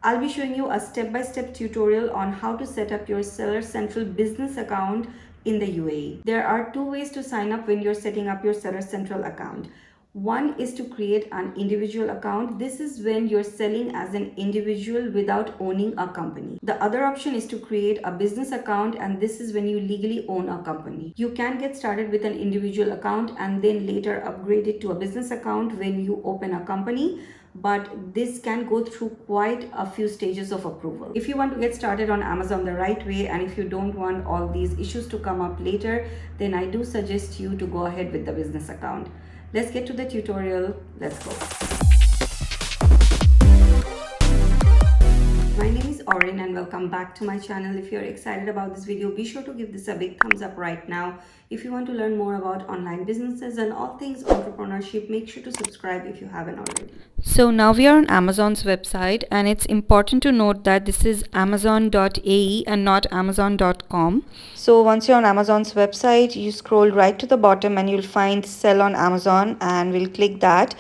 I'll be showing you a step-by-step tutorial on how to set up your Seller Central business account in the UAE. There are two ways to sign up when you're setting up your Seller Central account. One is to create an individual account. This is when you're selling as an individual without owning a company. The other option is to create a business account, and this is when you legally own a company. You can get started with an individual account and then later upgrade it to a business account when you open a company, but this can go through quite a few stages of approval. If you want to get started on Amazon the right way, and if you don't want all these issues to come up later, then I do suggest you to go ahead with the business account. Let's get to the tutorial. Let's go. My name is Orin and welcome back to my channel. If you're excited about this video, be sure to give this a big thumbs up right now. If you want to learn more about online businesses and all things entrepreneurship, make sure to subscribe if you haven't already. So now we are on Amazon's website, and it's important to note that this is amazon.ae and not amazon.com. So once you're on Amazon's website, you scroll right to the bottom and you'll find sell on Amazon, and we'll click that.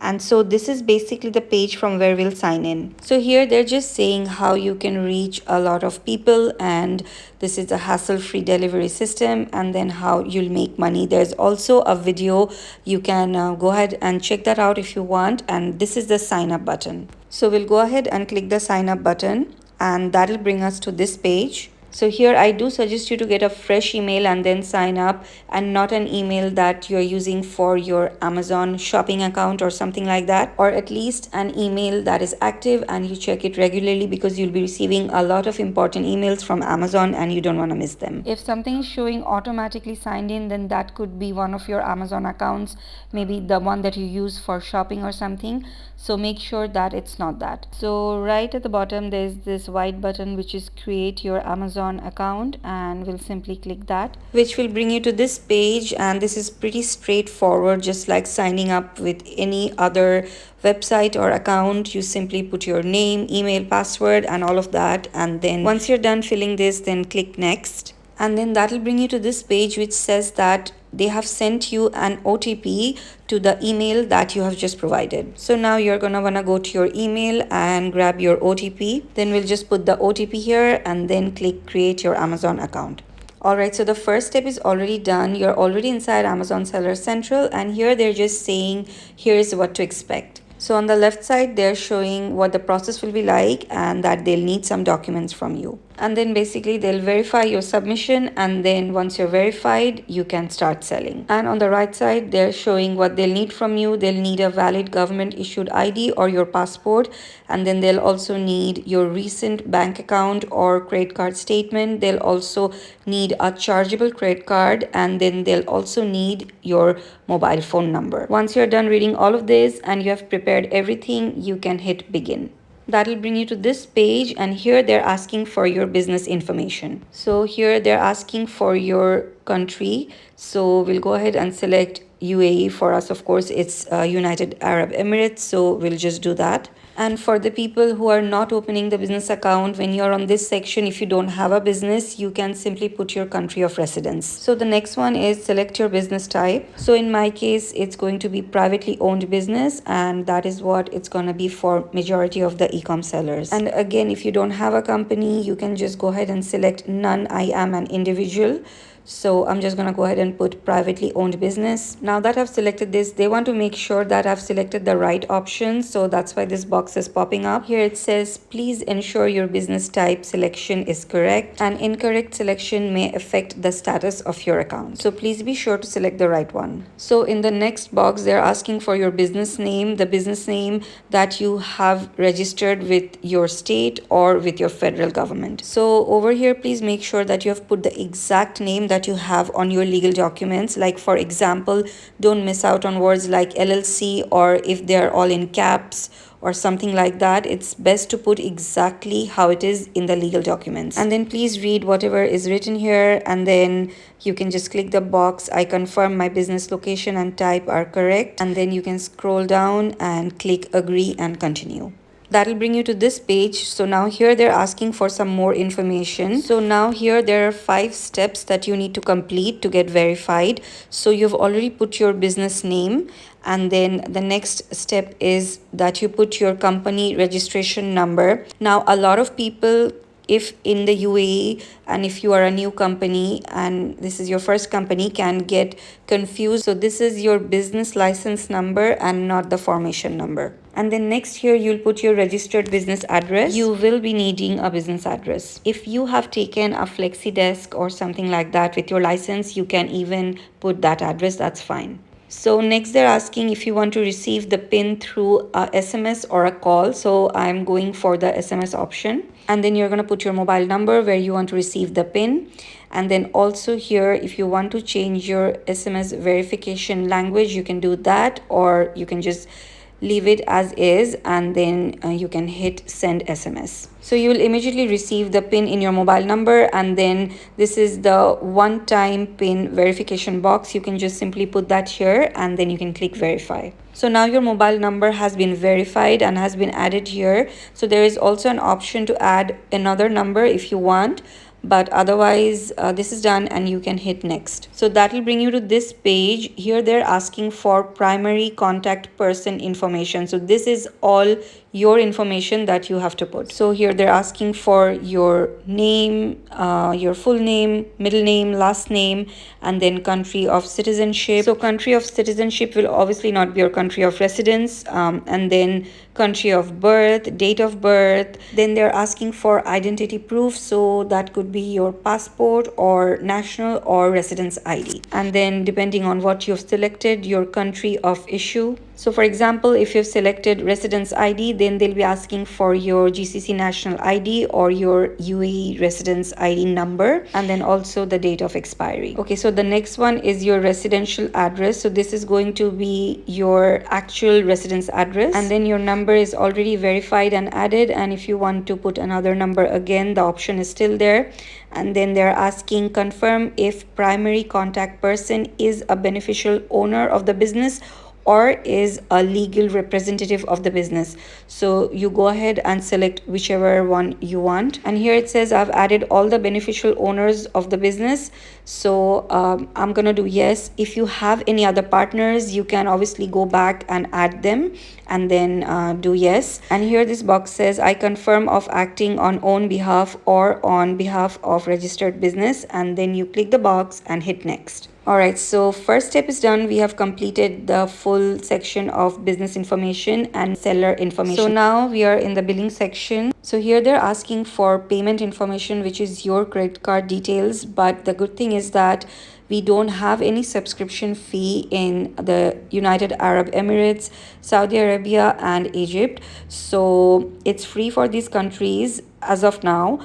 And so this is basically the page from where we'll sign in. So here they're just saying how you can reach a lot of people, and this is a hassle-free delivery system, and then how you'll make money. There's also a video. You can go ahead and check that out if you want, and this is the sign up button. So we'll go ahead and click the sign up button, and that'll bring us to this page. So here I do suggest you to get a fresh email and then sign up, and not an email that you're using for your Amazon shopping account or something like that, or at least an email that is active and you check it regularly, because you'll be receiving a lot of important emails from Amazon and you don't want to miss them. If something is showing automatically signed in, then that could be one of your Amazon accounts, maybe the one that you use for shopping or something. So make sure that it's not that. So right at the bottom there's this white button which is create your Amazon account, and we'll simply click that, which will bring you to this page. And this is pretty straightforward, just like signing up with any other website or account. You simply put your name, email, password and all of that, and then once you're done filling this, then click next. And then that will bring you to this page which says that they have sent you an OTP to the email that you have just provided. So now you're gonna wanna go to your email and grab your OTP. Then we'll just put the OTP here and then click create your Amazon account. Alright, so the first step is already done. You're already inside Amazon Seller Central, and here they're just saying here's what to expect. So on the left side, they're showing what the process will be like and that they'll need some documents from you. And then basically they'll verify your submission, and then once you're verified, you can start selling. And on the right side, they're showing what they'll need from you. They'll need a valid government issued ID or your passport, and then they'll also need your recent bank account or credit card statement. They'll also need a chargeable credit card, and then they'll also need your mobile phone number. Once you're done reading all of this and you have prepared everything, you can hit begin. That'll bring you to this page, and here they're asking for your business information. So here they're asking for your country. So we'll go ahead and select UAE. For us, of course, it's United Arab Emirates, so we'll just do that. And for the people who are not opening the business account, when you're on this section, if you don't have a business, you can simply put your country of residence. So the next one is select your business type. So in my case, it's going to be privately owned business, and that is what it's going to be for majority of the e-com sellers. And again, if you don't have a company, you can just go ahead and select none. I am an individual. So I'm just going to go ahead and put privately owned business. Now that I've selected this, they want to make sure that I've selected the right option. So that's why this box is popping up. Here it says, please ensure your business type selection is correct. An incorrect selection may affect the status of your account. So please be sure to select the right one. So in the next box, they're asking for your business name, the business name that you have registered with your state or with your federal government. So over here, please make sure that you have put the exact name that you have on your legal documents. Like for example, don't miss out on words like LLC, or if they're all in caps or something like that. It's best to put exactly how it is in the legal documents. And then please read whatever is written here, and then you can just click the box I confirm my business location and type are correct, and then you can scroll down and click agree and continue. That'll bring you to this page. So now here they're asking for some more information. So now here there are 5 steps that you need to complete to get verified. So you've already put your business name, and then the next step is that you put your company registration number. Now a lot of people, if in the UAE and if you are a new company and this is your first company, can get confused. So this is your business license number and not the formation number. And then next here you'll put your registered business address. You will be needing a business address. If you have taken a flexi desk or something like that with your license, you can even put that address, that's fine. So next they're asking if you want to receive the PIN through a SMS or a call. So I'm going for the SMS option. And then you're going to put your mobile number where you want to receive the PIN. And then also here, if you want to change your SMS verification language, you can do that, or you can just leave it as is, and then you can hit send SMS. So you will immediately receive the PIN in your mobile number, and then this is the one-time PIN verification box. You can just simply put that here and then you can click verify. So now your mobile number has been verified and has been added here. So there is also an option to add another number if you want, but otherwise this is done and you can hit next. So that will bring you to this page. Here they're asking for primary contact person information. So this is all your information that you have to put. So here they're asking for your name, your full name, middle name, last name, and then country of citizenship. So country of citizenship will obviously not be your country of residence, and then country of birth, date of birth. Then they're asking for identity proof, so that could be your passport or national or residence ID. And then depending on what you've selected, your country of issue. So for example, if you've selected residence ID, then they'll be asking for your GCC national ID or your UAE residence ID number, and then also the date of expiry. Okay, so the next one is your residential address. So this is going to be your actual residence address, and then your number is already verified and added, and if you want to put another number again, the option is still there. And then they're asking confirm if primary contact person is a beneficial owner of the business or is a legal representative of the business. So you go ahead and select whichever one you want. And here it says I've added all the beneficial owners of the business. So I'm gonna do yes. If you have any other partners, you can obviously go back and add them and then do yes. And here this box says I confirm of acting on own behalf or on behalf of registered business, and then you click the box and hit next. Alright, so first step is done. We have completed the full section of business information and seller information. So now we are in the billing section. So here they're asking for payment information, which is your credit card details. But the good thing is that we don't have any subscription fee in the United Arab Emirates, Saudi Arabia, and Egypt. So it's free for these countries as of now.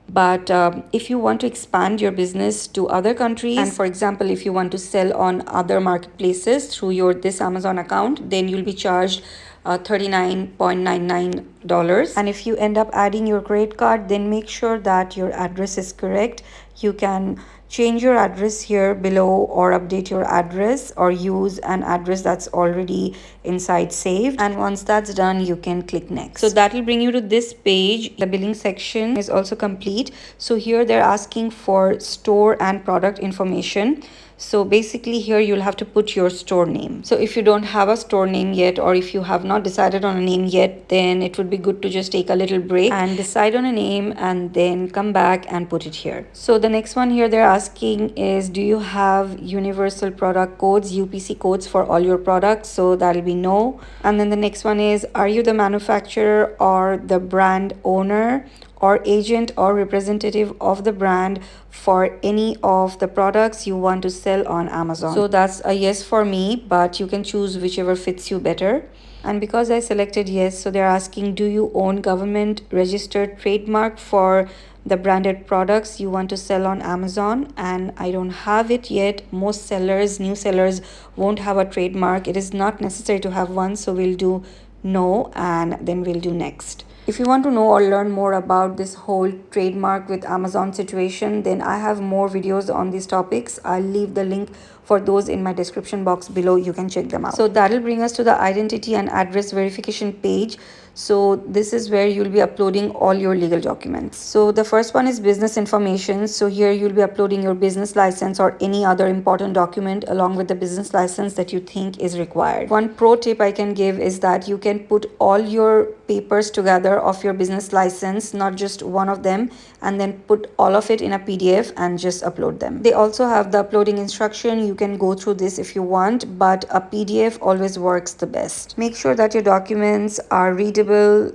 But if you want to expand your business to other countries, and for example, if you want to sell on other marketplaces through this Amazon account, then you'll be charged $39.99. And if you end up adding your credit card, then make sure that your address is correct. You can change your address here below or update your address or use an address that's already inside saved, and once that's done you can click next. So that will bring you to this page. The billing section is also complete. So here they're asking for store and product information. So basically here you'll have to put your store name. So if you don't have a store name yet, or if you have not decided on a name yet, then it would be good to just take a little break and decide on a name and then come back and put it here. So the next one here they're asking is, do you have universal product codes, UPC codes for all your products? So that'll be no. And then the next one is, are you the manufacturer or the brand owner or agent or representative of the brand for any of the products you want to sell on Amazon? So that's a yes for me, but you can choose whichever fits you better. And because I selected yes, so they're asking, do you own government registered trademark for the branded products you want to sell on Amazon? And I don't have it yet. Most sellers, new sellers, won't have a trademark. It is not necessary to have one, so we'll do no, and then we'll do next. If you want to know or learn more about this whole trademark with Amazon situation, then I have more videos on these topics. I'll leave the link for those in my description box below. You can check them out. So that'll bring us to the identity and address verification page. So this is where you'll be uploading all your legal documents. So the first one is business information. So here you'll be uploading your business license or any other important document along with the business license that you think is required. One pro tip I can give is that you can put all your papers together of your business license, not just one of them, and then put all of it in a PDF and just upload them. They also have the uploading instruction. You can go through this if you want, but a PDF always works the best. Make sure that your documents are readable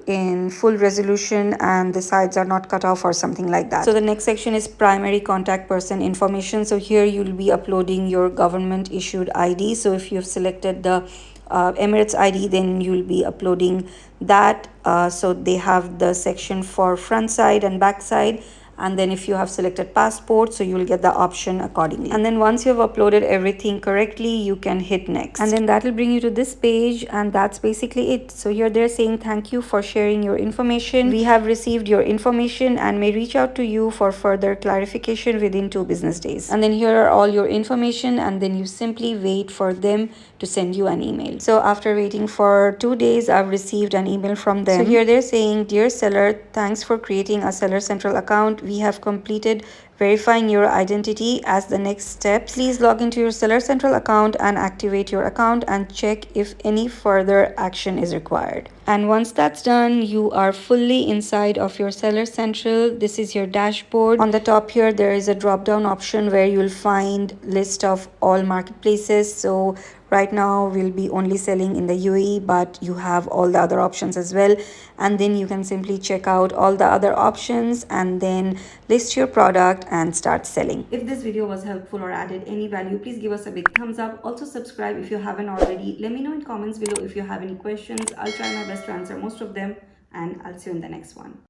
in full resolution and the sides are not cut off or something like that. So the next section is primary contact person information. So here you'll be uploading your government issued ID. So if you've selected the Emirates ID, then you'll be uploading that. So they have the section for front side and back side, and then if you have selected passport, so you'll get the option accordingly. And then once you have uploaded everything correctly, you can hit next, and then that will bring you to this page, and that's basically it. So here they're saying thank you for sharing your information. We have received your information and may reach out to you for further clarification within 2 business days. And then here are all your information, and then you simply wait for them to send you an email. So after waiting for 2 days, I've received an email from them. So here they're saying, dear seller, thanks for creating a Seller Central account. We have completed verifying your identity. As the next step, please log into your Seller Central account and activate your account and check if any further action is required. And once that's done, you are fully inside of your Seller Central. This is your dashboard. On the top here, there is a drop down option where you'll find list of all marketplaces. So right now we'll be only selling in the UAE, but you have all the other options as well. And then you can simply check out all the other options and then list your product and start selling. If this video was helpful or added any value, please give us a big thumbs up. Also subscribe if you haven't already. Let me know in comments below if you have any questions. I'll try my best to answer most of them, and I'll see you in the next one.